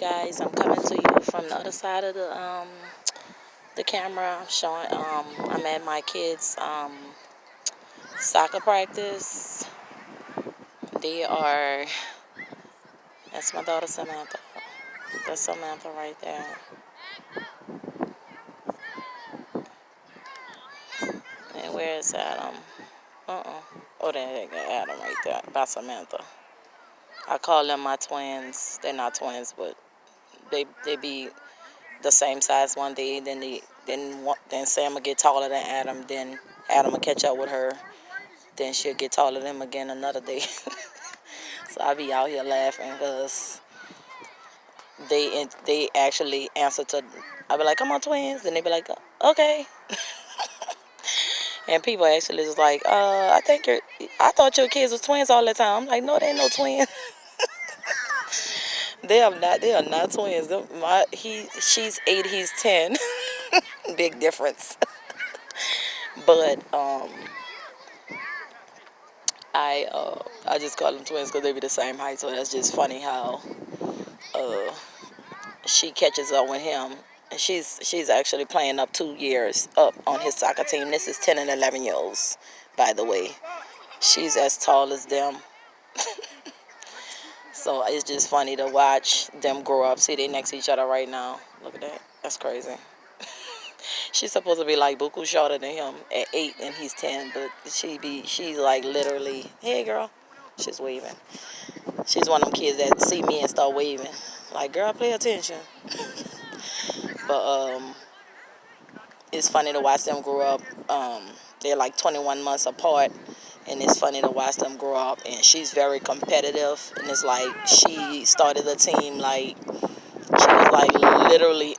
guys, I'm coming to you from the other side of the camera. I'm showing I'm at my kids' soccer practice. They are That's my daughter Samantha. That's Samantha right there. And where is Adam? Oh, there you go, Adam right there. By Samantha. I call them my twins. They're not twins, but they be the same size one day. Then Sam will get taller than Adam. Then Adam will catch up with her. Then she'll get taller than him again another day. So I be out here laughing because they actually answer to. I be like, "Come on, twins," and they be like, "Okay." And people actually is like, I thought your kids was twins all the time." I'm like, "No, they ain't no twins. They are not. They are not twins. She's 8, he's 10. Big difference. But I just call them twins because they be the same height. So that's just funny how uh she catches up with him. And she's actually playing up 2 years up on his soccer team. This is 10 and 11-year-olds, by the way. She's as tall as them. So it's just funny to watch them grow up. See, they next to each other right now. Look at that. That's crazy. She's supposed to be like buku shorter than him at 8 and he's 10, but she's like literally, hey girl, she's waving. She's one of them kids that see me and start waving. Like, girl, pay attention. But it's funny to watch them grow up. They're like 21 months apart, and it's funny to watch them grow up. And she's very competitive, and it's like she started the team like she was like literally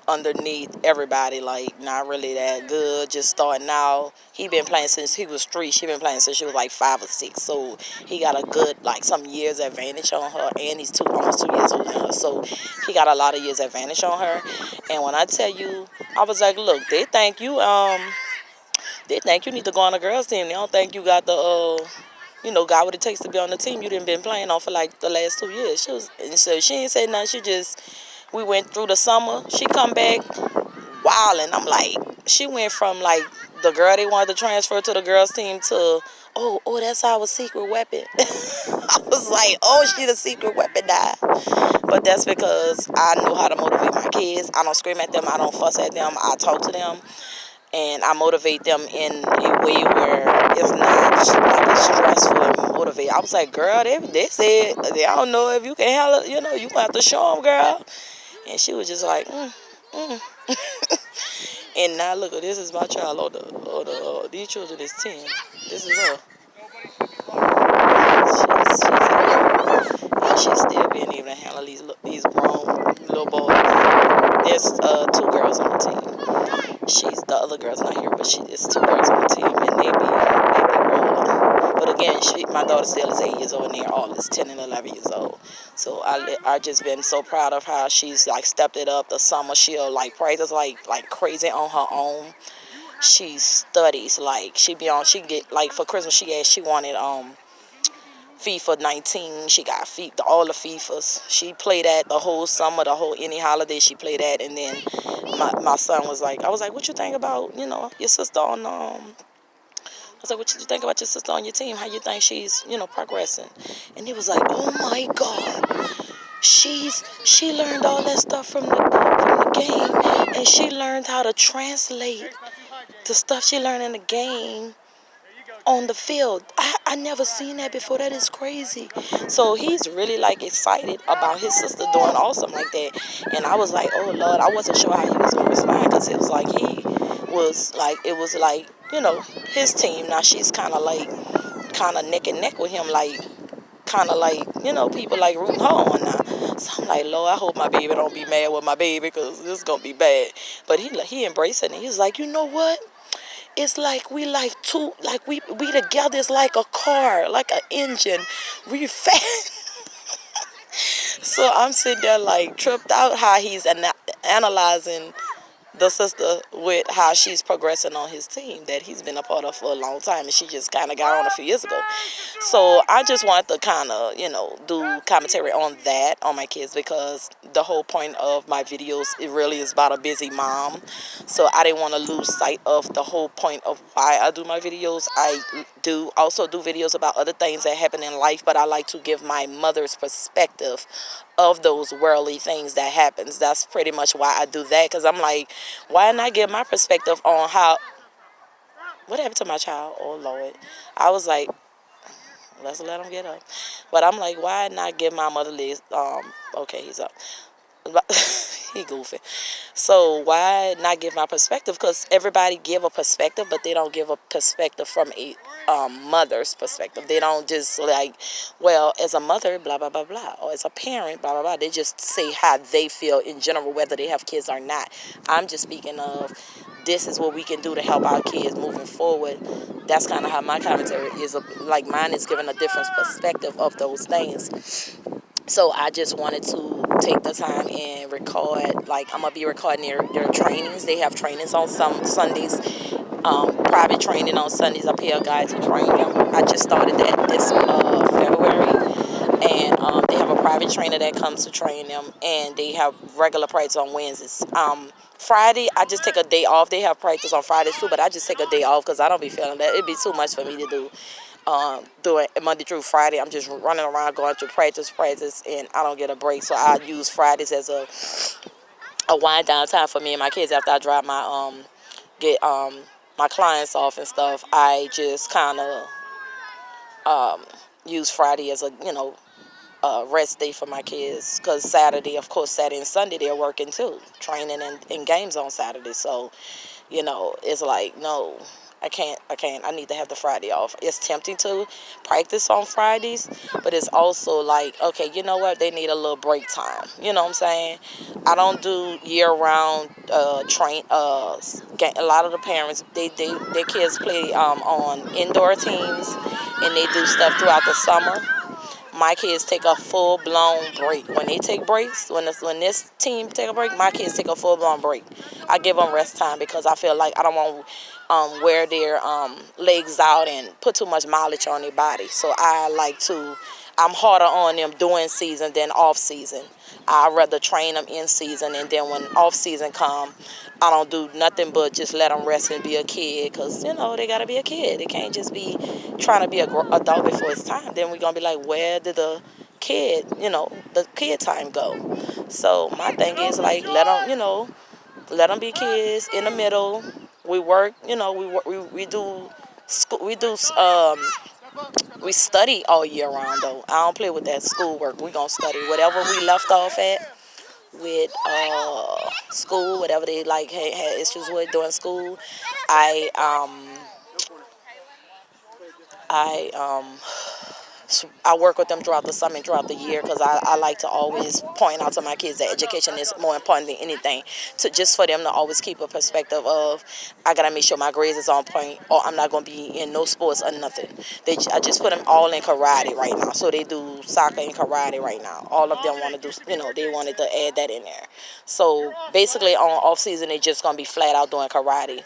underneath everybody, like not really that good, just starting out. He been playing since he was 3. She been playing since she was like 5 or 6. So he got a good like some years advantage on her, and he's almost 2 years older than her. So he got a lot of years advantage on her. And when I tell you, I was like, look, they think you need to go on a girls team. They don't think you got got what it takes to be on the team you done been playing on for like the last 2 years. And so she ain't say nothing. We went through the summer. She come back wild, and I'm like, she went from like the girl they wanted to transfer to the girls team to, that's our secret weapon. I was like, she the secret weapon now. But that's because I know how to motivate my kids. I don't scream at them. I don't fuss at them. I talk to them. And I motivate them in a way where it's not like a stressful motivate. I was like, girl, they said they don't know if you can handle it. You gonna have to show them, girl. And she was just like, And now look, this is my child. These children is 10. This is her. She's still being able to handle these grown little boys. There's 2 girls on the team. The other girl's not here, but it's 2 girls on the team, and they be rolling. But again, my daughter still is 8 years old, and they're all is 10 and 11 years old. So I just been so proud of how she's like stepped it up. The summer she'll like practice like crazy on her own. She studies like she get like for Christmas she wanted FIFA 19. She got all the FIFAs. She played that the whole summer, the whole any holiday she played that. And then my son was like, I was like, what you think about your sister on I was like, what you think about your sister on your team? How you think she's progressing? And he was like, oh my God, she learned all that stuff from the game, and she learned how to translate the stuff she learned in the game on the field. I never seen that before. That is crazy. So he's really like excited about his sister doing awesome like that. And I was like, oh Lord, I wasn't sure how he was gonna respond, because it was like his team. Now she's kind of neck and neck with him, like kind of like people like rooting her on now. So I'm like, Lord, I hope my baby don't be mad with my baby, because this is gonna be bad. But he embraced it, and he was like, you know what? It's like we like two, like we together is like a car, like an engine. We fast. So I'm sitting there like tripped out how he's analyzing the sister with how she's progressing on his team that he's been a part of for a long time, and she just kind of got on a few years ago. So I just wanted to kind of, do commentary on that on my kids, because the whole point of my videos, it really is about a busy mom. So I didn't want to lose sight of the whole point of why I do my videos. I do also do videos about other things that happen in life, but I like to give my mother's perspective of those worldly things that happens. That's pretty much why I do that, because I'm like, why not give my perspective on how, what happened to my child? Oh Lord. I was like, let's let him get up. But I'm like, why not give my mother legs? Okay, he's up. He goofy. So why not give my perspective? Because everybody give a perspective, but they don't give a perspective from a mother's perspective. They don't just like, well, as a mother, blah blah blah blah, or as a parent, blah blah blah. They just say how they feel in general, whether they have kids or not. I'm just speaking of, this is what we can do to help our kids moving forward. That's kind of how my commentary is. Like, mine is giving a different perspective of those things. So I just wanted to take the time and record. Like, I'm gonna be recording their trainings. They have trainings on some Sundays, private training on Sundays. I pay a guy to train them. I just started that this February, and they have a private trainer that comes to train them, and they have regular practice on Wednesdays. Friday, I just take a day off. They have practice on Fridays too, but I just take a day off because I don't be feeling that. It'd be too much for me to do. Doing Monday through Friday, I'm just running around going to practice, and I don't get a break. So I use Fridays as a wind down time for me and my kids. After I drop my get my clients off and stuff, I just kind of use Friday as a rest day for my kids, because Saturday, of course, Saturday and Sunday they're working too, training and games on Saturday. So it's like, no, I need to have the Friday off. It's tempting to practice on Fridays, but it's also like, okay, you know what, they need a little break time. You know what I'm saying? I don't do year round a lot of the parents, their kids play on indoor teams, and they do stuff throughout the summer. My kids take a full-blown break. When they take breaks, when this team take a break, my kids take a full-blown break. I give them rest time, because I feel like I don't want to wear their legs out and put too much mileage on their body. So I'm harder on them during season than off season. I'd rather train them in season, and then when off season come, I don't do nothing but just let them rest and be a kid, because they got to be a kid. They can't just be trying to be a adult before it's time. Then we're going to be like, where did the kid time go? So my thing is, like, let them be kids in the middle. We work, we do school, we study all year round though. I don't play with that schoolwork. We gonna study whatever we left off at with school, whatever they like had issues with during school. I I I work with them throughout the summer and throughout the year, because I like to always point out to my kids that education is more important than anything. To just for them to always keep a perspective of, I gotta make sure my grades is on point, or I'm not gonna be in no sports or nothing. I just put them all in karate right now, so they do soccer and karate right now. All of them want to do, they wanted to add that in there. So basically, on off season, they just gonna be flat out doing karate.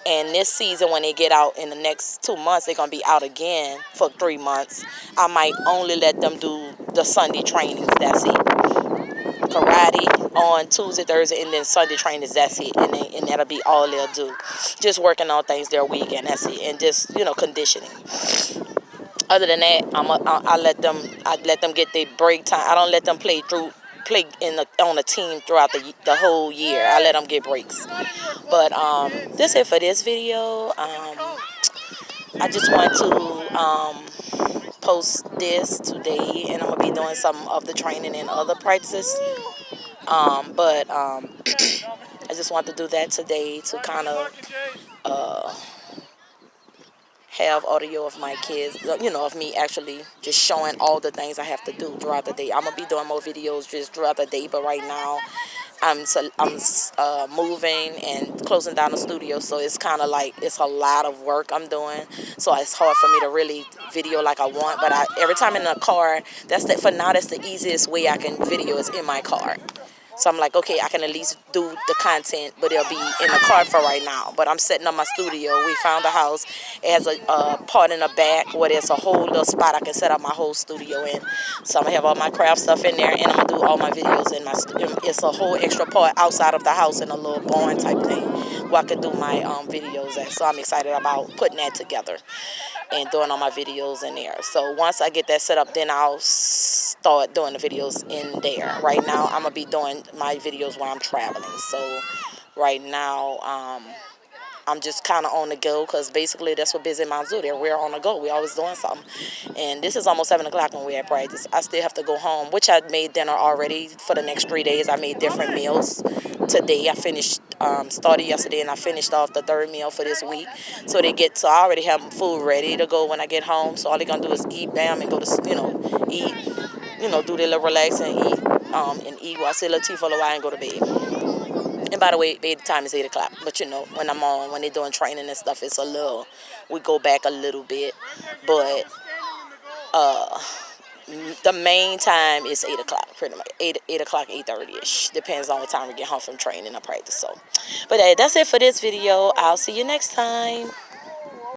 And this season, when they get out in the next 2 months, they're going to be out again for 3 months. I might only let them do the Sunday trainings. That's it. Karate on Tuesday, Thursday, and then Sunday trainings. That's it. And that'll be all they'll do. Just working on things their weekend. That's it. And just, conditioning. Other than that, I let them get their break time. I don't let them play on a team throughout the whole year. I let them get breaks. But that's it for this video. I just want to post this today, and I'm gonna be doing some of the training and other practices. But I just want to do that today to kind of have audio of my kids, of me actually just showing all the things I have to do throughout the day. I'm gonna be doing more videos just throughout the day, but right now I'm moving and closing down the studio, so it's kind of like it's a lot of work I'm doing. So it's hard for me to really video like I want. But every time in the car, that's the easiest way I can video is in my car. So I'm like, okay, I can at least do the content, but it'll be in the car for right now. But I'm setting up my studio. We found a house. It has a part in the back where there's a whole little spot I can set up my whole studio in. So I'm going to have all my craft stuff in there, and I'm going to do all my videos in my studio. It's a whole extra part outside of the house in a little barn type thing where I can do my videos at. So I'm excited about putting that together and doing all my videos in there. So once I get that set up, then I'll start doing the videos in there. Right now, I'm going to be doing my videos when I'm traveling. So right now, I'm just kind of on the go because basically that's what busy moms do. We're on the go. We're always doing something. And this is almost 7 o'clock when we're at practice. I still have to go home, which I made dinner already for the next 3 days. I made different meals. Today I finished, started yesterday, and I finished off the third meal for this week. So I already have food ready to go when I get home. So all they're going to do is eat, bam, and go to, eat, do their little relax and eat while I sit little tea for a while and go to bed. And by the way, bed time is 8 o'clock. But when they're doing training and stuff, we go back a little bit. But the main time is 8 o'clock, pretty much. 8 o'clock, 8:30-ish. Depends on what time we get home from training or practice. So, but hey, that's it for this video. I'll see you next time.